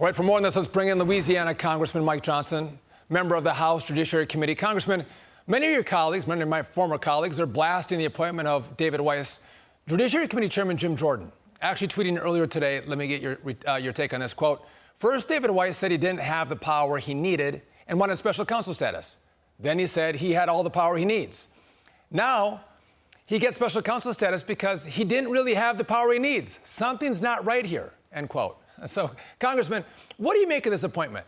All right, for more on this, let's bring in Louisiana Congressman Mike Johnson, member of the House Judiciary Committee. Congressman, many of your colleagues, many of my former colleagues, are blasting the appointment of David Weis. Judiciary Committee Chairman Jim Jordan actually tweeting earlier today, let me get your take on this, quote, first, David Weis said he didn't have the power he needed and wanted special counsel status. Then he said he had all the power he needs. Now, he gets special counsel status because he didn't really have the power he needs. Something's not right here, end quote. So, Congressman, what do you make of this appointment?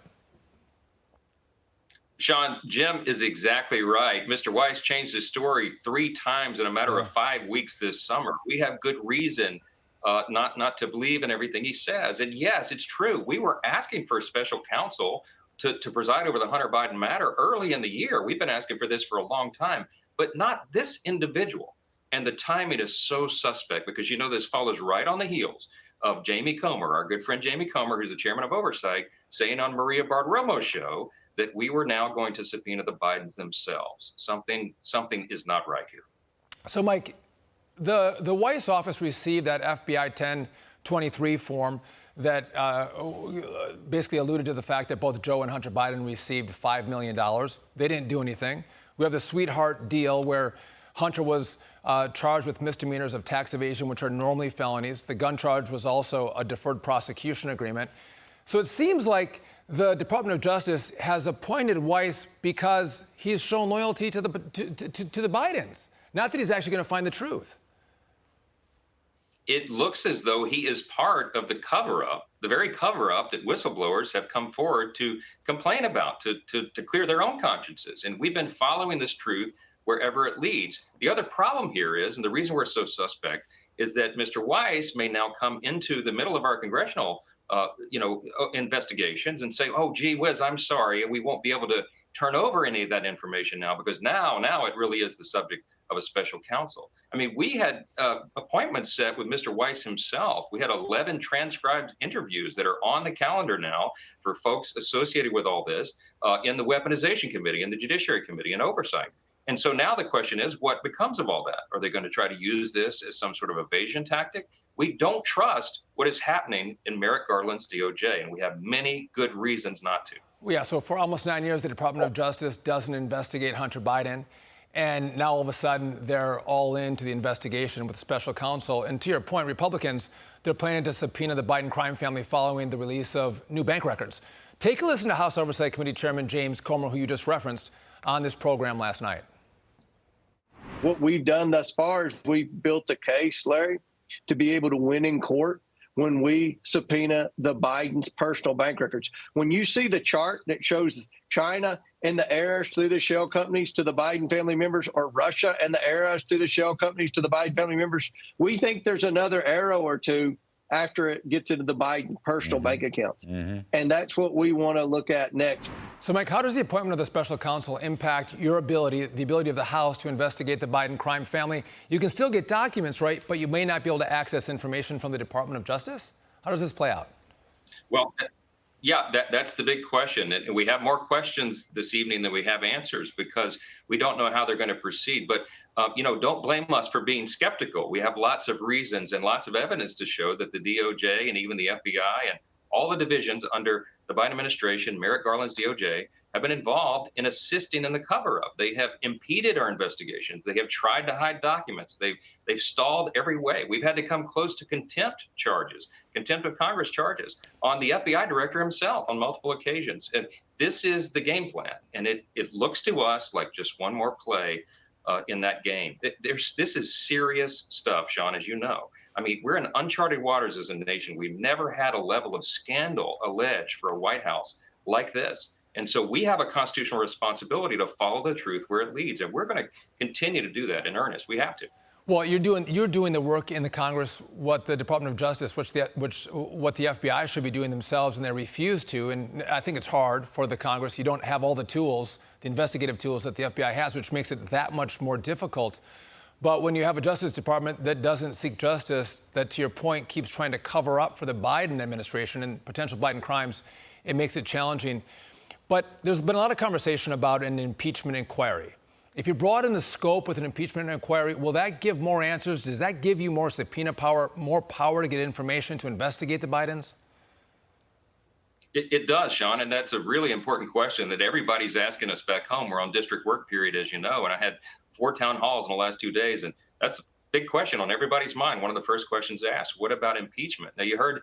Sean, Jim is exactly right. Mr. Weis changed his story 3 times in a matter of 5 weeks this summer. We have good reason not to believe in everything he says. And yes, it's true. We were asking for a special counsel to preside over the Hunter Biden matter early in the year. We've been asking for this for a long time, but not this individual. And the timing is so suspect because, you know, this follows right on the heels of Jamie Comer, our good friend Jamie Comer, who's the chairman of oversight, saying on Maria Bartiromo's show that we were now going to subpoena the Bidens themselves. Something is not right here. So, Mike, the Weiss office received that FBI 1023 form that basically alluded to the fact that both Joe and Hunter Biden received $5 million. They didn't do anything. We have the sweetheart deal where Hunter was charged with misdemeanors of tax evasion, which are normally felonies. The gun charge was also a deferred prosecution agreement. So it seems like the Department of Justice has appointed Weiss because he's shown loyalty to the Bidens, not that he's actually going to find the truth. It looks as though he is part of the cover-up, the very cover-up that whistleblowers have come forward to complain about, to clear their own consciences. And we've been following this truth wherever it leads. The other problem here is, and the reason we're so suspect, is that Mr. Weiss may now come into the middle of our congressional investigations and say, oh, gee whiz, I'm sorry, we won't be able to turn over any of that information now because now it really is the subject of a special counsel. I mean, we had appointments set with Mr. Weiss himself. We had 11 transcribed interviews that are on the calendar now for folks associated with all this in the Weaponization Committee, in the Judiciary Committee, and Oversight. And so now the question is, what becomes of all that? Are they going to try to use this as some sort of evasion tactic? We don't trust what is happening in Merrick Garland's DOJ, and we have many good reasons not to. Yeah, so for almost 9 years, the Department of Justice doesn't investigate Hunter Biden. And now all of a sudden, they're all into the investigation with special counsel. And to your point, Republicans, they're planning to subpoena the Biden crime family following the release of new bank records. Take a listen to House Oversight Committee Chairman James Comer, who you just referenced, on this program last night. What we've done thus far is we've built a case, Larry, to be able to win in court when we subpoena the Biden's personal bank records. When you see the chart that shows China and the heirs through the shell companies to the Biden family members, or Russia and the heirs through the shell companies to the Biden family members, we think there's another arrow or two after it gets into the Biden personal bank accounts. And that's what we want to look at next. So, Mike, how does the appointment of the special counsel impact your ability, the ability of the House to investigate the Biden crime family? You can still get documents, right, but you may not be able to access information from the Department of Justice? How does this play out? Well, yeah, that's the big question. And we have more questions this evening than we have answers because we don't know how they're going to proceed. But, don't blame us for being skeptical. We have lots of reasons and lots of evidence to show that the DOJ and even the FBI and all the divisions under the Biden administration, Merrick Garland's DOJ, have been involved in assisting in the cover-up. They have impeded our investigations. They have tried to hide documents. They've stalled every way. We've had to come close to contempt charges, contempt of Congress charges on the FBI director himself on multiple occasions. And this is the game plan. And it looks to us like just one more play in that game. This is serious stuff, Sean, as you know. I mean, we're in uncharted waters as a nation. We've never had a level of scandal alleged for a White House like this. And so we have a constitutional responsibility to follow the truth where it leads. And we're going to continue to do that in earnest. We have to. Well, you're doing the work in the Congress, what the Department of Justice, what the FBI should be doing themselves, and they refuse to. And I think it's hard for the Congress. You don't have all the tools, the investigative tools that the FBI has, which makes it that much more difficult. But when you have a Justice Department that doesn't seek justice, that, to your point, keeps trying to cover up for the Biden administration and potential Biden crimes, it makes it challenging. But there's been a lot of conversation about an impeachment inquiry. If you broaden the scope with an impeachment inquiry, will that give more answers? Does that give you more subpoena power, more power to get information to investigate the Bidens? It does, Sean, and that's a really important question that everybody's asking us back home. We're on district work period, as you know, and I had 4 town halls in the last 2 days, and that's a big question on everybody's mind. One of the first questions asked, what about impeachment? Now, you heard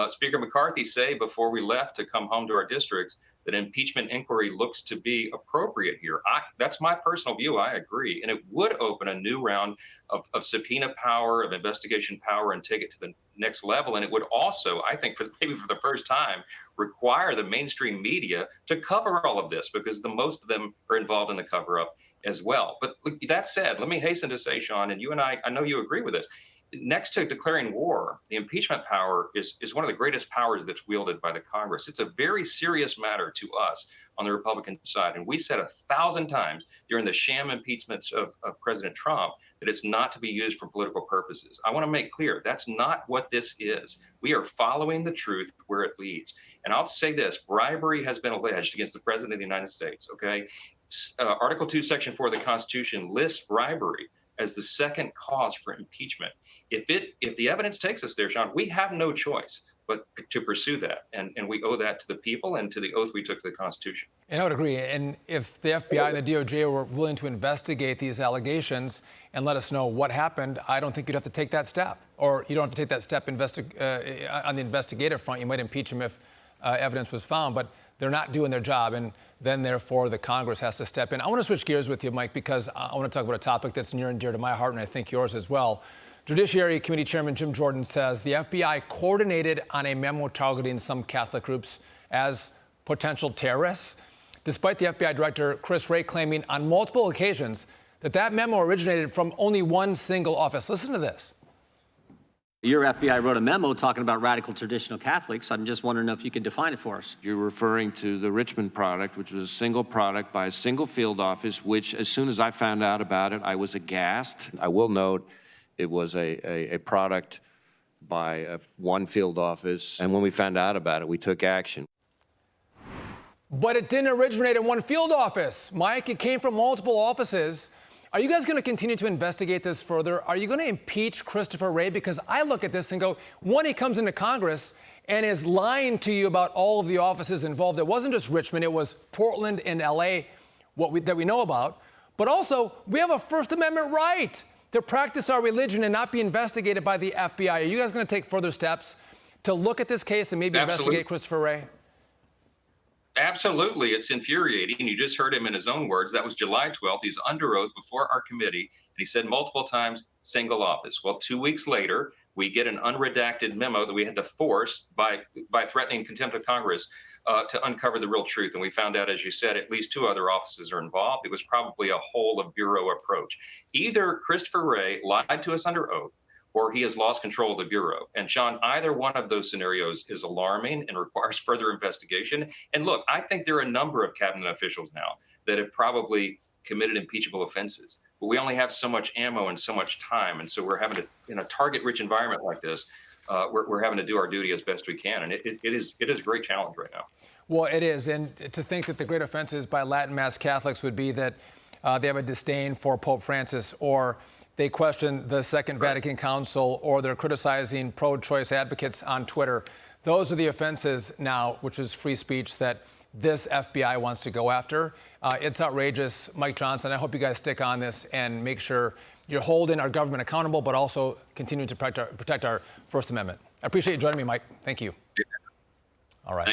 Speaker McCarthy say before we left to come home to our districts that impeachment inquiry looks to be appropriate here. That's my personal view. I agree. And it would open a new round of subpoena power, of investigation power, and take it to the next level. And it would also, I think, maybe for the first time, require the mainstream media to cover all of this, because the most of them are involved in the cover-up as well. But look, that said, let me hasten to say, Sean, and you and I know you agree with this. Next to declaring war, the impeachment power is one of the greatest powers that's wielded by the Congress. It's a very serious matter to us on the Republican side. And we said 1,000 times during the sham impeachments of President Trump that it's not to be used for political purposes. I want to make clear that's not what this is. We are following the truth where it leads. And I'll say this, bribery has been alleged against the President of the United States, okay? Article 2, Section 4 of the Constitution lists bribery as the second cause for impeachment. If the evidence takes us there, Sean, we have no choice but to pursue that. And we owe that to the people and to the oath we took to the Constitution. And I would agree. And if the FBI and the DOJ were willing to investigate these allegations and let us know what happened, I don't think you'd have to take that step. Or you don't have to take that step on the investigative front. You might impeach them if evidence was found, but they're not doing their job. And then, therefore, the Congress has to step in. I want to switch gears with you, Mike, because I want to talk about a topic that's near and dear to my heart, and I think yours as well. Judiciary Committee Chairman Jim Jordan says the FBI coordinated on a memo targeting some Catholic groups as potential terrorists, despite the FBI Director Chris Wray claiming on multiple occasions that memo originated from only one single office. Listen to this. Your FBI wrote a memo talking about radical traditional Catholics. I'm just wondering if you could define it for us. You're referring to the Richmond product, which was a single product by a single field office, which as soon as I found out about it, I was aghast. I will note it was a product by one field office. And when we found out about it, we took action. But it didn't originate in one field office, Mike. It came from multiple offices. Are you guys going to continue to investigate this further? Are you going to impeach Christopher Wray? Because I look at this and go, one, he comes into Congress and is lying to you about all of the offices involved. It wasn't just Richmond. It was Portland and L.A. that we know about. But also, we have a First Amendment right to practice our religion and not be investigated by the FBI. Are you guys going to take further steps to look at this case and maybe investigate Christopher Wray? Absolutely. It's infuriating. You just heard him in his own words. That was July 12th. He's under oath before our committee. And he said multiple times, single office. Well, 2 weeks later, we get an unredacted memo that we had to force by threatening contempt of Congress to uncover the real truth. And we found out, as you said, at least 2 other offices are involved. It was probably a whole of bureau approach. Either Christopher Wray lied to us under oath, or he has lost control of the Bureau. And Sean, either one of those scenarios is alarming and requires further investigation. And look, I think there are a number of cabinet officials now that have probably committed impeachable offenses, but we only have so much ammo and so much time. And so we're having to, in a target-rich environment like this, we're having to do our duty as best we can. And it is a great challenge right now. Well, it is. And to think that the great offenses by Latin Mass Catholics would be that they have a disdain for Pope Francis, or they question the Second Vatican Council, or they're criticizing pro-choice advocates on Twitter. Those are the offenses now, which is free speech, that this FBI wants to go after. It's outrageous. Mike Johnson, I hope you guys stick on this and make sure you're holding our government accountable, but also continue to protect our First Amendment. I appreciate you joining me, Mike. Thank you. All right.